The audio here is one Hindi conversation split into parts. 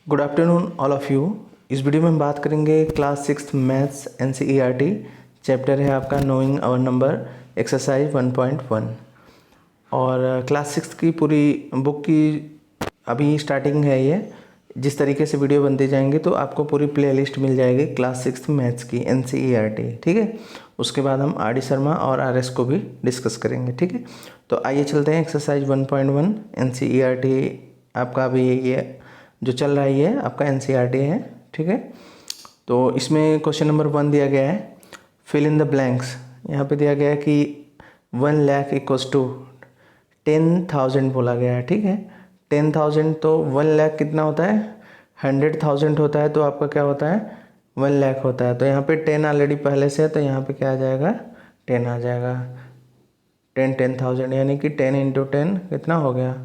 Good afternoon all of you. इस वीडियो में हम बात करेंगे क्लास 6 मैथ्स NCERT चैप्टर है आपका नोइंग आवर नंबर एक्सरसाइज 1.1 और क्लास 6 की पूरी बुक की अभी स्टार्टिंग है। ये जिस तरीके से वीडियो बनते जाएंगे तो आपको पूरी प्लेलिस्ट मिल जाएगी क्लास 6 मैथ्स की NCERT, ठीक है। उसके बाद हम RD शर्मा और RS को भी डिस्कस करेंगे, ठीक है। तो आइए चलते हैं एक्सरसाइज 1.1 NCERT आपका अभी ये जो चल रहा है ये आपका NCERT है, ठीक है। तो इसमें क्वेश्चन नंबर 1 दिया गया है, फिल इन द ब्लैंक्स। यहाँ पे दिया गया है कि 1 लाख इक्वल्स टू 10,000 बोला गया है, ठीक है। 10,000 तो 1 लाख कितना होता है, 100,000 होता है, तो आपका क्या होता है 1 लाख होता है। तो यहाँ पे 10 ऑलरेडी पहले से है, तो यहाँ पे क्या आ जाएगा 10 आ जाएगा। 10,000 यानी कि 10 इंटू 10 कितना हो गया,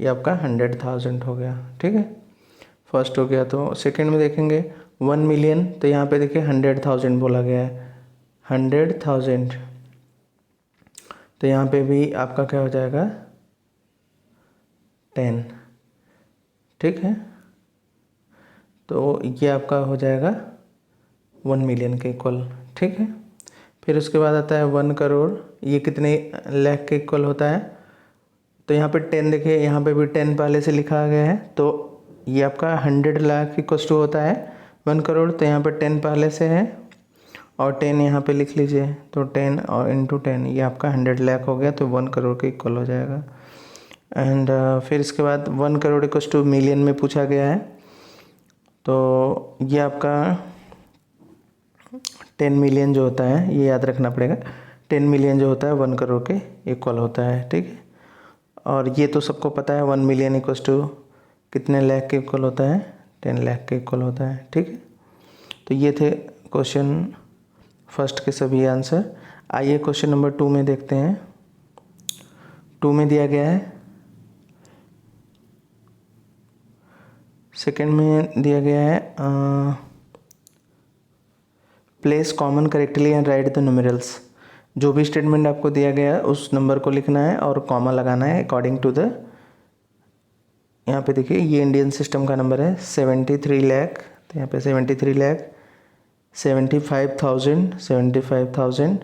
ये आपका 100,000 हो गया, ठीक है। फर्स्ट हो गया। तो सेकंड में देखेंगे 1 मिलियन, तो यहाँ पे देखिए 100,000 बोला गया है, 100,000। तो यहाँ पे भी आपका क्या हो जाएगा 10, ठीक है। तो ये आपका हो जाएगा 1 मिलियन के इक्वल, ठीक है। फिर उसके बाद आता है 1 करोड़, ये कितने लाख के इक्वल होता है। तो यहाँ पे 10 देखिए, यहाँ पे भी 10 पहले से लिखा गया है, तो ये आपका 100 लाख इक्वल टू होता है 1 करोड़। तो यहाँ पे 10 पहले से है और 10 यहाँ पे लिख लीजिए, तो 10 और इंटू 10 ये आपका 100 लाख हो गया, तो 1 करोड़ के इक्वल हो जाएगा। एंड फिर इसके बाद 1 करोड़ इक्वल टू मिलियन में पूछा गया है, तो ये आपका 10 मिलियन जो होता है, ये याद रखना पड़ेगा, 10 मिलियन जो होता है 1 करोड़ के इक्वल होता है, ठीक है। और ये तो सबको पता है 1 मिलियन इक्वल टू कितने लाख के इक्वल होता है, 10 लाख के इक्वल होता है, ठीक है। तो ये थे क्वेश्चन फर्स्ट के सभी आंसर। आइए क्वेश्चन नंबर 2 में देखते हैं। 2 में दिया गया है, सेकंड में दिया गया है place common correctly and write the numerals. जो भी स्टेटमेंट आपको दिया गया है उस नंबर को लिखना है और कॉमा लगाना है अकॉर्डिंग टू द, यहाँ पे देखिए ये इंडियन सिस्टम का नंबर है 73 लाख, तो यहाँ पे 73 लाख 75,000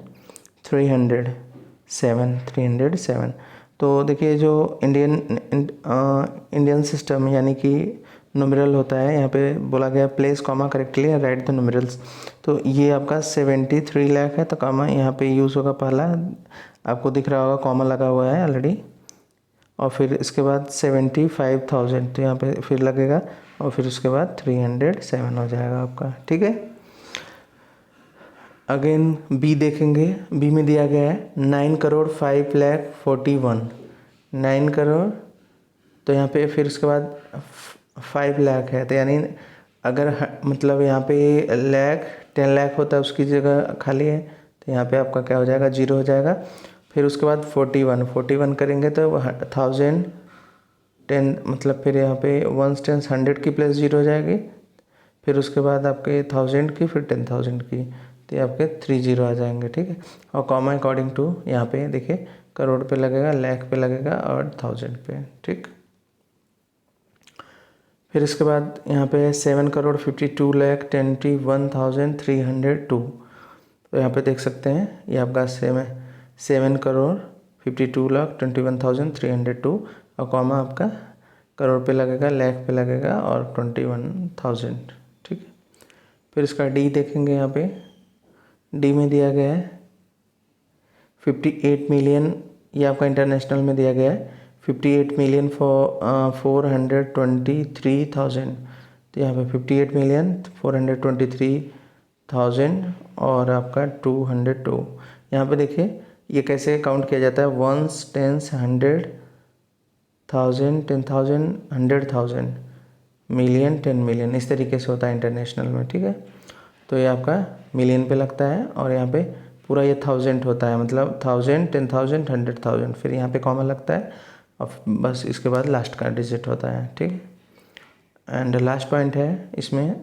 307। तो देखिए जो इंडियन सिस्टम यानी कि न्यूमेरल होता है, यहाँ पे बोला गया place comma correctly and write the numerals. तो ये आपका 73 लाख है, तो कॉमा यहाँ पे यूज़ होगा पहला, आपको दिख रहा होगा कॉमा लगा हुआ है ऑलरेडी। और फिर इसके बाद 75,000, तो यहाँ पे फिर लगेगा, और फिर उसके बाद 307 हो जाएगा आपका, ठीक है। अगेन बी देखेंगे, बी में दिया गया है 9 करोड़ 5 लाख 41, 9 करोड़, तो यहाँ पे फिर उसके बाद 5 लाख है, तो यानी अगर मतलब यहाँ पे लाख 10 लाख होता है उसकी जगह खाली है, तो यहाँ पे आपका क्या हो जाएगा 0 हो जाएगा। फिर उसके बाद 41 करेंगे तो 1000 10, मतलब फिर यहाँ पे 1 10 100 की प्लस 0 हो जाएगी। फिर उसके बाद आपके 1000 की, फिर 10,000 की, तो ये आपके 30 आ जाएंगे, ठीक है। और कॉमा अकॉर्डिंग टू यहाँ पे देखिए करोड़ पे लगेगा, लाख पे लगेगा और 1000 पे, ठीक। फिर इसके बाद यहाँ पे 7 करोड़ 52 लाख 21,302, तो यहाँ पे देख सकते हैं ये आपका 7 करोड़ 52 लाख 21,302, और कॉमा आपका करोड़ पे लगेगा, लाख पे लगेगा और 21,000, ठीक है। फिर इसका डी देखेंगे, यहाँ पे डी में दिया गया है 58 मिलियन, ये आपका इंटरनेशनल में दिया गया है 58 मिलियन 423,000, तो यहाँ पे 58 मिलियन 423,000 और आपका 202। यहाँ पे देखिए ये कैसे काउंट किया जाता है, 1s 10s 100,000 10,000 100,000 मिलियन 10 मिलियन, इस तरीके से होता है इंटरनेशनल में, ठीक है। तो ये आपका मिलियन पे लगता है, और यहाँ पे पूरा ये 1000 होता है, मतलब 1000 10,000 100,000, फिर यहाँ पे कॉमा लगता है और बस इसके बाद लास्ट का डिजिट होता है, ठीक है। एंड लास्ट पॉइंट है इसमें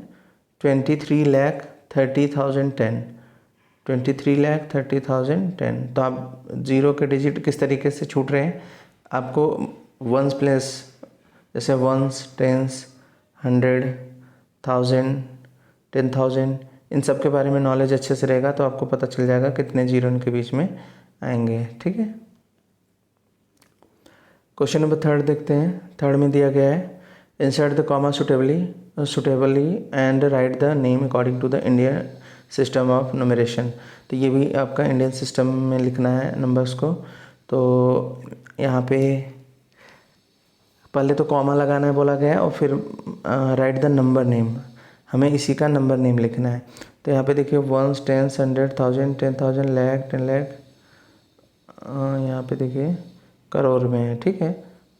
23,30,010, 23,30,010। तो आप 0 के डिजिट किस तरीके से छूट रहे हैं, आपको 1s प्लेस, जैसे 1s 10s 100, 1000, 10,000, इन सब के बारे में नॉलेज अच्छे से रहेगा तो आपको पता चल जाएगा कितने जीरो इनके बीच में आएंगे। ठीक है, क्वेश्चन नंबर 3 देखते हैं। 3 में दिया गया है insert the comma suitably and write the name according to the Indian system of numeration. तो ये भी आपका इंडियन सिस्टम में लिखना है नंबर्स को। तो यहाँ पे पहले तो कॉमा लगाना है बोला गया है और फिर राइट द नंबर नेम, हमें इसी का नंबर नेम लिखना है। तो यहाँ पे देखिए 1, 10, 100, 1000, 10,000, लाख, 10 लाख, यहाँ पे देखिए करोड़ में है। ठीक है,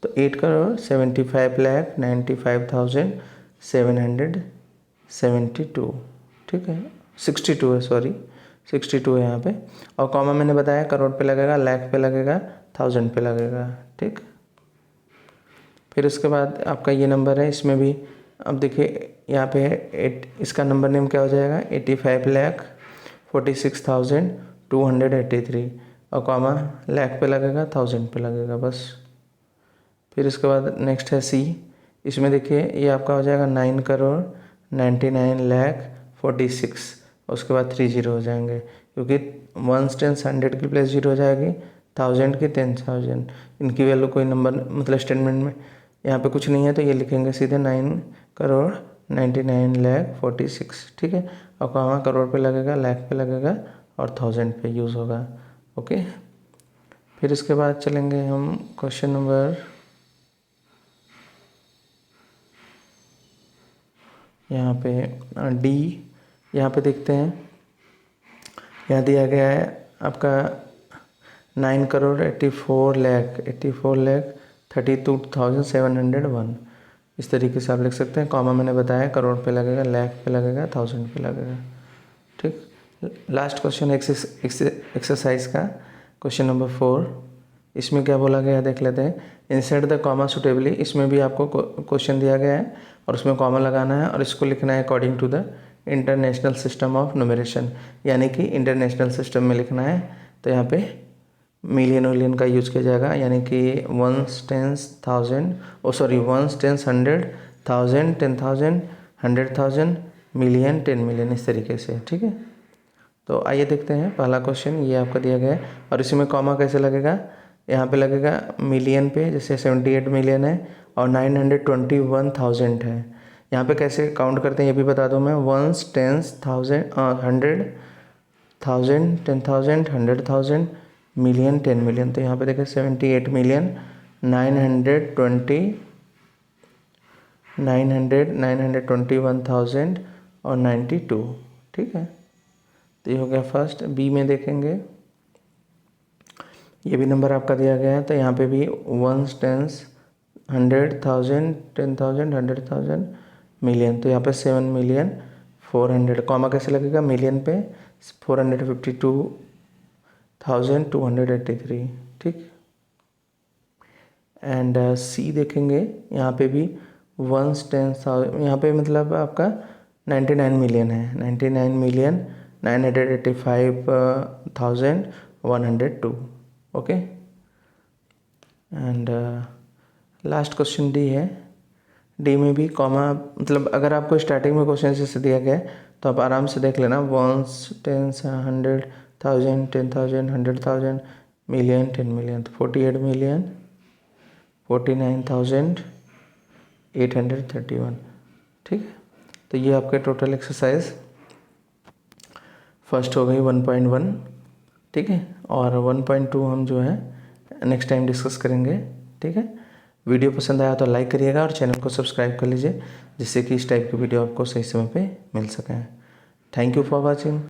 तो 8 करोड़ 75,95,772। ठीक है, 62 है, सॉरी 62 है यहाँ पे। और कॉमा मैंने बताया करोड़ पे लगेगा, लाख पे लगेगा, 1000 पे लगेगा। ठीक, फिर उसके बाद आपका ये नंबर है, इसमें भी अब देखिए यहाँ पे इसका नंबर नेम क्या हो जाएगा 85,46,283 और कॉमा लाख पे लगेगा, 1000 पे लगेगा बस। फिर इसके बाद नेक्स्ट है सी, इसमें देखिए ये आपका हो जाएगा 9,99,46,000 उसके बाद 3 जीरो हो जाएंगे क्योंकि 1, 10, 100 की प्लेस जीरो हो जाएगी, 1000 की 10,000, इनकी वैल्यू कोई नंबर मतलब स्टेटमेंट में यहाँ पे कुछ नहीं है तो ये लिखेंगे सीधे 9,99,46,000। ठीक है, और कॉमा करोड़ पे लगेगा, लाख पे लगेगा और 1000 पे यूज़ होगा। ओके, फिर इसके बाद चलेंगे हम क्वेश्चन नंबर यहाँ पे डी। यहाँ पे देखते हैं, यहाँ दिया गया है आपका 9,84,32,701। इस तरीके से आप लिख सकते हैं। कॉमा मैंने बताया करोड़ पे लगेगा, लाख पे लगेगा, 1000 पे लगेगा। ठीक, लास्ट क्वेश्चन एक्सरसाइज का क्वेश्चन नंबर 4, इसमें क्या बोला गया है देख लेते हैं। इंसर्ट द कॉमा सुटेबली, इसमें भी आपको क्वेश्चन दिया गया है और उसमें कॉमा लगाना है और इसको लिखना है according to the international system of numeration, यानी कि इंटरनेशनल सिस्टम में लिखना है। तो यहाँ पे मिलियन का यूज़ किया जाएगा, यानी कि 1, 10, 1,000, 1, 10, 100, 1000, 10,000, 100,000, मिलियन, 10 मिलियन, इस तरीके से। ठीक है, तो आइए देखते हैं पहला क्वेश्चन, ये आपका दिया गया है और इसी में कॉमा कैसे लगेगा, यहाँ पे लगेगा मिलियन पे, जैसे 78 मिलियन है और 921,000 है। यहाँ पे कैसे काउंट करते हैं ये भी बता दूँ मैं, 1, 10, 1,000, 100, 1000, 10,000, 100,000, मिलियन, 10 मिलियन। तो यहाँ पे देखिए 78 मिलियन 921,000 और 92। ठीक है, तो ये हो गया फर्स्ट। बी में देखेंगे, ये भी नंबर आपका दिया गया है, तो यहाँ पे भी 1, 10, 100,000, 10,000, 100,000, मिलियन। तो यहाँ पे 7,400,000, कॉमा कैसे लगेगा मिलियन पे, 452,283। ठीक, एंड सी देखेंगे, यहाँ पे भी 1, 10,000, यहाँ पे मतलब आपका 99 मिलियन है, 99,985,102। Okay, and last question D है। डी में भी कॉमा मतलब अगर आपको स्टार्टिंग में क्वेश्चन जैसे दिया गया है तो आप आराम से देख लेना, 1, 10, 100, 1000, 10,000, 100,000, मिलियन, 10 मिलियन। तो 48,49,831। ठीक है, तो ये आपके टोटल एक्सरसाइज फर्स्ट हो गई 1.1। ठीक है, और 1.2 हम जो है नेक्स्ट टाइम डिस्कस करेंगे। ठीक है, वीडियो पसंद आया तो लाइक करिएगा और चैनल को सब्सक्राइब कर लीजिए जिससे कि इस टाइप की वीडियो आपको सही समय पे मिल सकें। Thank you for watching.